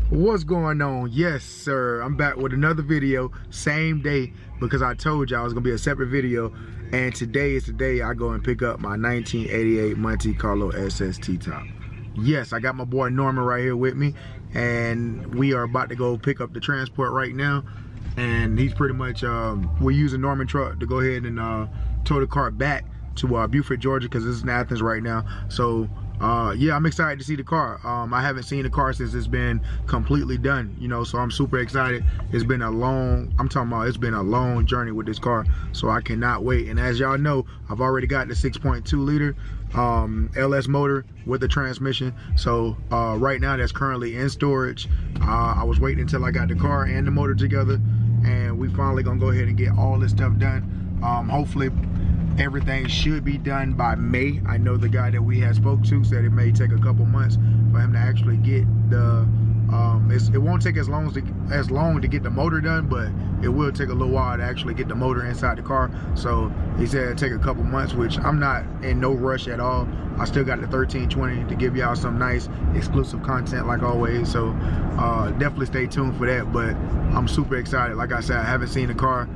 What's going on? Yes sir, I'm back with another video, same day, because I told y'all it was gonna be a separate video, and today is the day I go and pick up my 1988 Monte Carlo SS T-top. Yes, I got my boy Norman right here with me, and we are about to go pick up the transport right now. And he's pretty much, we're using Norman truck to go ahead and tow the car back to Beaufort, Georgia, because this is in Athens right now. So yeah, I'm excited to see the car. I haven't seen the car since it's been completely done, you know, so I'm super excited. It's been a long, it's been a long journey with this car, so I cannot wait. And as y'all know, I've already got the 6.2 liter LS motor with the transmission. So right now that's currently in storage. I was waiting until I got the car and the motor together, and we finally gonna go ahead and get all this stuff done. Hopefully everything should be done by May. I know the guy that we had spoke to said it may take a couple months for him to actually get the it won't take as long to get the motor done, but it will take a little while to actually get the motor inside the car. So he said it'd take a couple months, which I'm not in no rush at all. I still got the 1320 to give y'all some nice exclusive content like always, so definitely stay tuned for that. But I'm super excited. Like I said, I haven't seen the car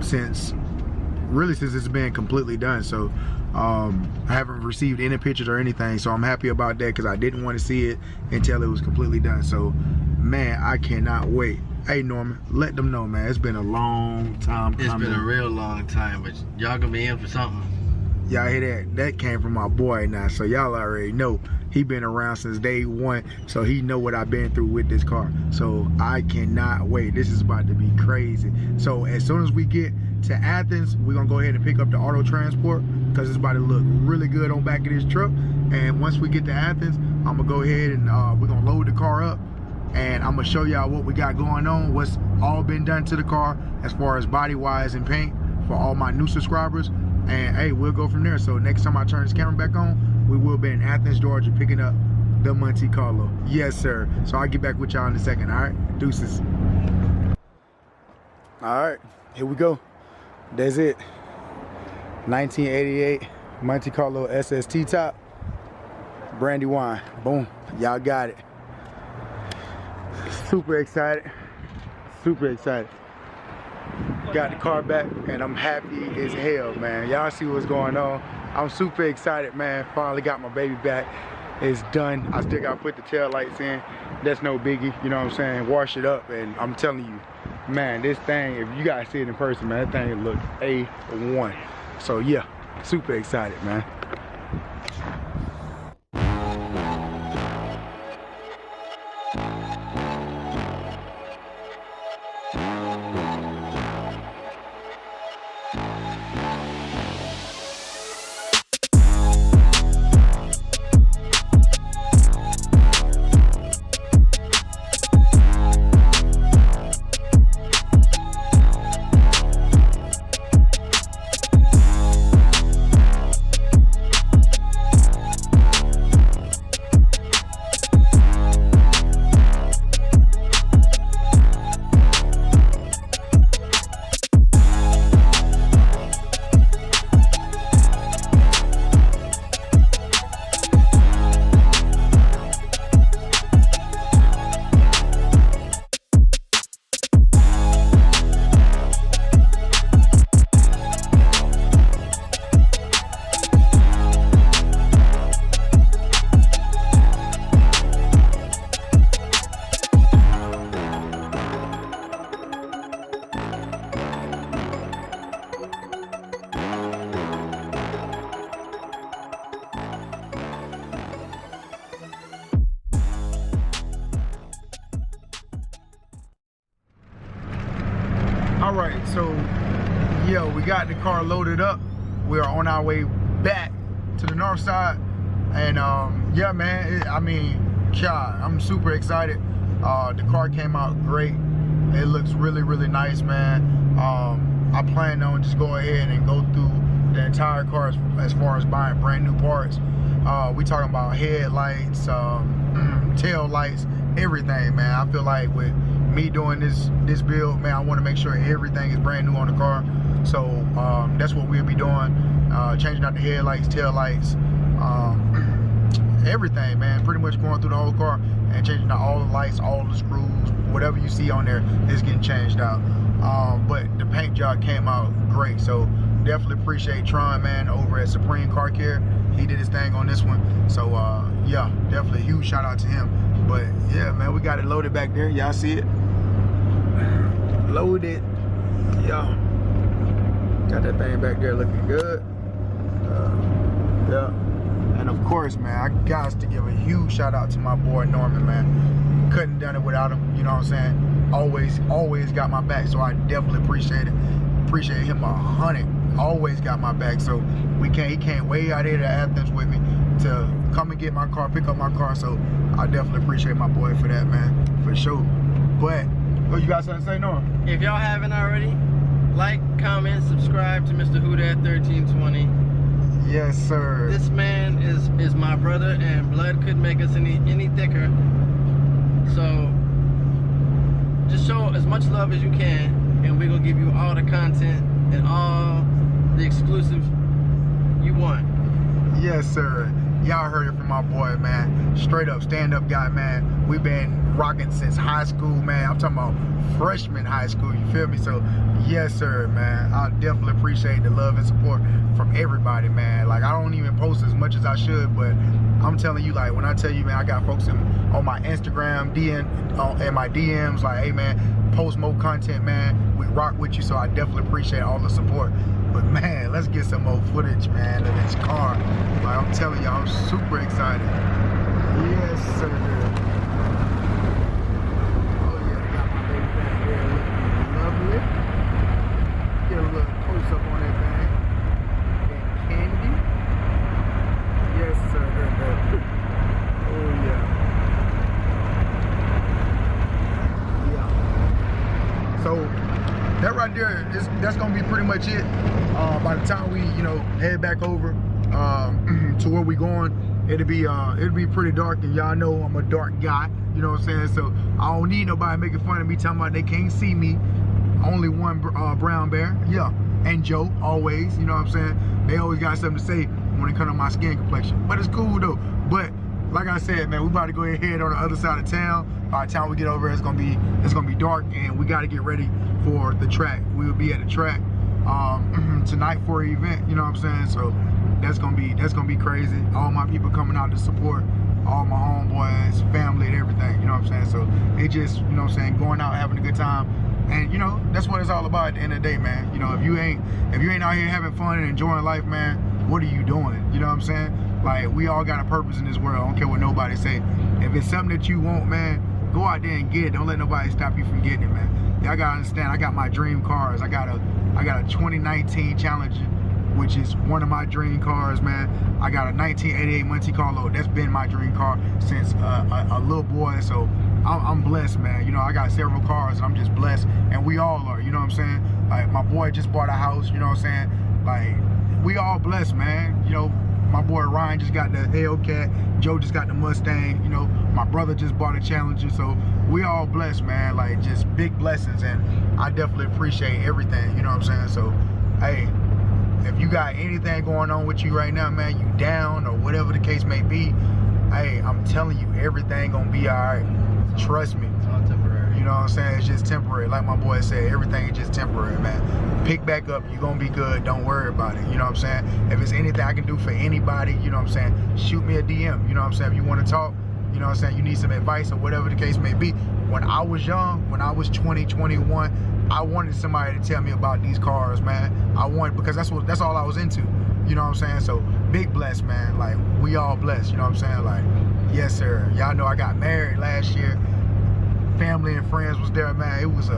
since it's been completely done. So I haven't received any pictures or anything, so I'm happy about that, because I didn't want to see it until it was completely done. So man, I cannot wait. Hey Norman, let them know, man, it's been a long time coming. It's been a real long time, but y'all gonna be in for something. Y'all hear that? That came from my boy now, so y'all already know. He been around since day one, so he know what I've been through with this car. So I cannot wait. This is about to be crazy. So as soon as we get to Athens, we're gonna go ahead and pick up the auto transport, because it's about to look really good on back of this truck. And once we get to Athens, I'm gonna go ahead and we're gonna load the car up, and I'm gonna show y'all what we got going on, what's all been done to the car as far as body wise and paint for all my new subscribers. And hey, we'll go from there. So next time I turn this camera back on, we will be in Athens, Georgia, picking up the Monte Carlo. Yes sir. So I'll get back with y'all in a second. All right, deuces. All right, here we go. That's it. 1988 Monte Carlo SS T-top, brandy wine. Boom, y'all got it. Super excited, super excited. Got the car back, and I'm happy as hell, man. Y'all see what's going on. I'm super excited, man. Finally got my baby back. It's done. I still gotta put the tail lights in. That's no biggie, you know what I'm saying? Wash it up, and I'm telling you, man, this thing, if you guys see it in person, man, that thing looks A1. So yeah, super excited, man. All right, so yeah, we got the car loaded up. We are on our way back to the north side, and yeah, man, God, I'm super excited. The car came out great. It looks really, really nice, man. I plan on just go ahead and go through the entire car as far as buying brand new parts. We talking about headlights, tail lights, everything, man. I feel like with me doing this build, man, I want to make sure everything is brand new on the car. So that's what we'll be doing, changing out the headlights, tail lights, everything, man. Pretty much going through the whole car and changing out all the lights, all the screws, whatever you see on there is getting changed out. But the paint job came out great, so definitely appreciate Tron, man, over at Supreme Car Care. He did his thing on this one, so yeah, definitely a huge shout out to him. But yeah, man, we got it loaded back there. Y'all see it? Loaded. Yeah, got that thing back there looking good. Yeah, and of course, man, I got to give a huge shout out to my boy Norman, man. Couldn't done it without him, you know what I'm saying? Always got my back, so I definitely appreciate it. Appreciate him 100. Always got my back, so he came way out here to Athens with me to come and get my car, pick up my car, so I definitely appreciate my boy for that, man, for sure. But, you got something to say, Norm? If y'all haven't already, like, comment, subscribe to Mr. Who Dat 1320. Yes, sir. This man is my brother, and blood couldn't make us any thicker. So just show as much love as you can, and we're gonna give you all the content and all the exclusive you want. Yes, sir. Y'all heard it from my boy, man. Straight up stand-up guy, man. We've been rocking since high school, man. I'm talking about freshman high school, you feel me? So yes, sir, man. I definitely appreciate the love and support from everybody, man. Like, I don't even post as much as I should, but I'm telling you, like, when I tell you, man, I got folks on my Instagram and my DMs like, hey, man, post more content, man. We rock with you, so I definitely appreciate all the support. But man, let's get some more footage, man, of this car. Like, I'm telling you, I'm super excited. Yes, sir. Oh yeah, got my baby back there looking lovely. Get a little close up on that thing. And candy. Yes, sir. Oh yeah. Yeah. So that right there, that's gonna be pretty much it. By the time we, head back over to where we going, it'll be pretty dark, and y'all know I'm a dark guy, you know what I'm saying? So I don't need nobody making fun of me, talking about they can't see me. Only one brown bear, yeah, and Joe, always, you know what I'm saying? They always got something to say when it comes to my skin complexion, but it's cool though. But like I said, man, we about to go ahead on the other side of town. By the time we get over, it's gonna be dark, and we got to get ready for the track. We will be at the track tonight for an event, you know what I'm saying? So that's gonna be crazy. All my people coming out to support, all my homeboys, family, and everything, you know what I'm saying? So it just, you know what I'm saying, going out, having a good time. And that's what it's all about at the end of the day, man. If you ain't out here having fun and enjoying life, man, what are you doing? You know what I'm saying? Like, we all got a purpose in this world. I don't care what nobody say. If it's something that you want, man, go out there and get it. Don't let nobody stop you from getting it, man. Y'all gotta understand, I got my dream cars. I got a 2019 Challenger, which is one of my dream cars, man. I got a 1988 Monte Carlo. That's been my dream car since a little boy. So I'm blessed, man. I got several cars, and I'm just blessed, and we all are, you know what I'm saying? Like, my boy just bought a house, you know what I'm saying? Like, we all blessed, man. My boy Ryan just got the Hellcat. Joe just got the Mustang. My brother just bought a Challenger. So we all blessed, man. Like, just big blessings, and I definitely appreciate everything, you know what I'm saying? So, hey, if you got anything going on with you right now, man, you down or whatever the case may be, hey, I'm telling you, everything gonna be all right. Trust me. It's all temporary. You know what I'm saying? It's just temporary. Like my boy said, everything is just temporary, man. Pick back up. You're gonna be good. Don't worry about it. You know what I'm saying? If it's anything I can do for anybody, you know what I'm saying, shoot me a DM. You know what I'm saying? If you want to talk, you know what I'm saying, you need some advice or whatever the case may be. When I was young, when I was 20, 21, I wanted somebody to tell me about these cars, man. Because that's all I was into. You know what I'm saying? So big bless, man. Like, we all blessed, you know what I'm saying? Like, yes, sir. Y'all know I got married last year. Family and friends was there, man. It was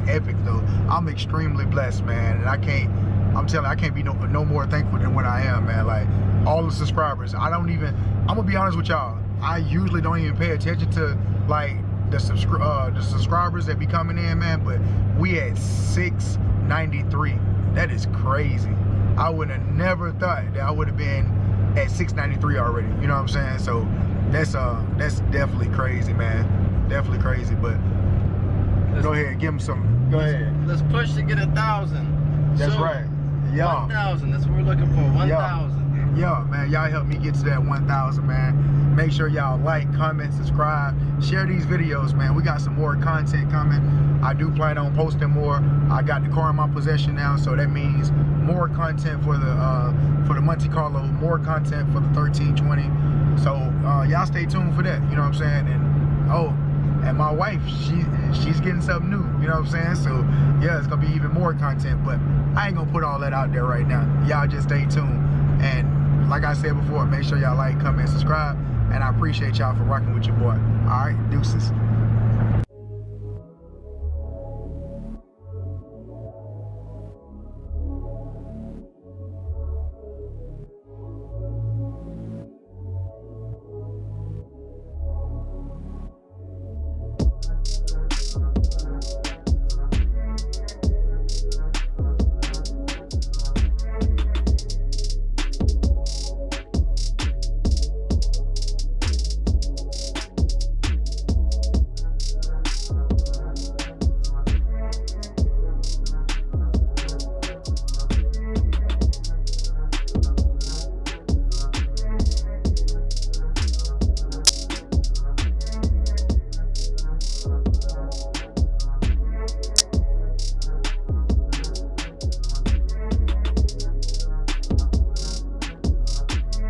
epic though. I'm extremely blessed, man. And I can't be no more thankful than what I am, man. Like, all the subscribers. I'm gonna be honest with y'all. I usually don't even pay attention to, like, the subscribers that be coming in, man, but we at 693. That is crazy. I would have never thought that I would have been at 693 already. You know what I'm saying? So that's definitely crazy, man. Definitely crazy. But go ahead, give them some. Go ahead. Let's push to get 1,000. That's right. Yeah. 1,000. That's what we're looking for. 1,000. Yeah, man, y'all help me get to that 1,000, man. Make sure y'all like, comment, subscribe, share these videos, man. We got some more content coming. I do plan on posting more. I got the car in my possession now, so that means more content for the Monte Carlo, more content for the 1320. So y'all stay tuned for that. You know what I'm saying? And my wife, she's getting something new. You know what I'm saying? So yeah, it's gonna be even more content. But I ain't gonna put all that out there right now. Y'all just stay tuned. And like I said before, make sure y'all like, comment, subscribe. And I appreciate y'all for rocking with your boy. All right, deuces.